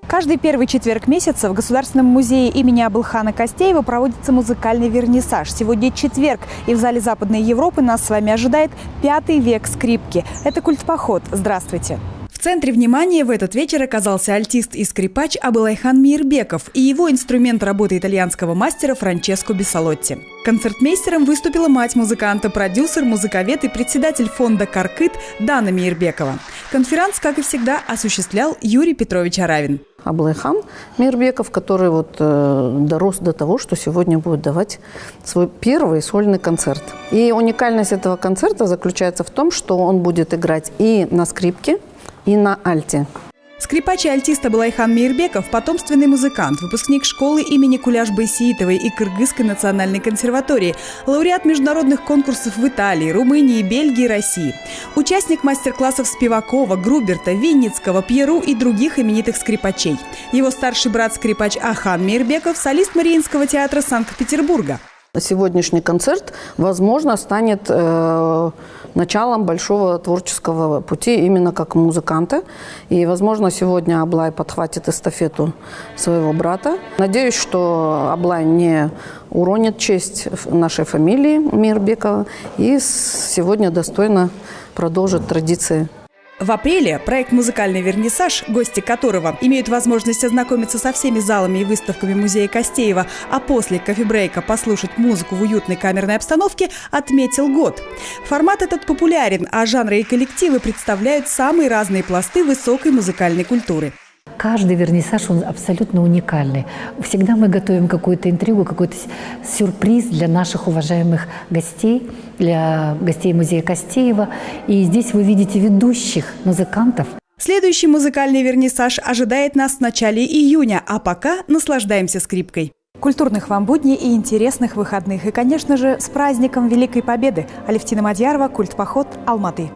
Каждый первый четверг месяца в Государственном музее имени Абылхана Костеева проводится музыкальный вернисаж. Сегодня четверг, и в зале Западной Европы нас с вами ожидает 5-й век скрипки. Это культпоход. Здравствуйте! В центре внимания в этот вечер оказался альтист и скрипач Абылайхан Мейербеков и его инструмент работы итальянского мастера Франческо Бессолотти. Концертмейстером выступила мать музыканта, продюсер, музыковед и председатель фонда «Каркыт» Дана Мейербекова. Конферанс, как и всегда, осуществлял Юрий Петрович Аравин. Абылайхан Мейербеков, который дорос до того, что сегодня будет давать свой первый сольный концерт. И уникальность этого концерта заключается в том, что он будет играть и на скрипке, и на альте. Скрипач и альтист Абылайхан Мейербеков – потомственный музыкант, выпускник школы имени Куляш Байсеитовой и Кыргызской национальной консерватории, лауреат международных конкурсов в Италии, Румынии, Бельгии и России. Участник мастер-классов Спивакова, Груберта, Винницкого, Пьеру и других именитых скрипачей. Его старший брат-скрипач Ахан Мейербеков – солист Мариинского театра Санкт-Петербурга. Сегодняшний концерт, возможно, станет началом большого творческого пути именно как музыканта. И, возможно, сегодня Аблай подхватит эстафету своего брата. Надеюсь, что Аблай не уронит честь нашей фамилии Мейербекова и сегодня достойно продолжит традиции. В апреле проект «Музыкальный вернисаж», гости которого имеют возможность ознакомиться со всеми залами и выставками музея Костеева, а после кофе-брейка послушать музыку в уютной камерной обстановке, отметил год. Формат этот популярен, а жанры и коллективы представляют самые разные пласты высокой музыкальной культуры. Каждый вернисаж, он абсолютно уникальный. Всегда мы готовим какую-то интригу, какой-то сюрприз для наших уважаемых гостей, для гостей музея Костеева. И здесь вы видите ведущих музыкантов. Следующий музыкальный вернисаж ожидает нас в начале июня, а пока наслаждаемся скрипкой. Культурных вам будней и интересных выходных. И, конечно же, с праздником Великой Победы. Алевтина Мадьярова, Культпоход, Алматы.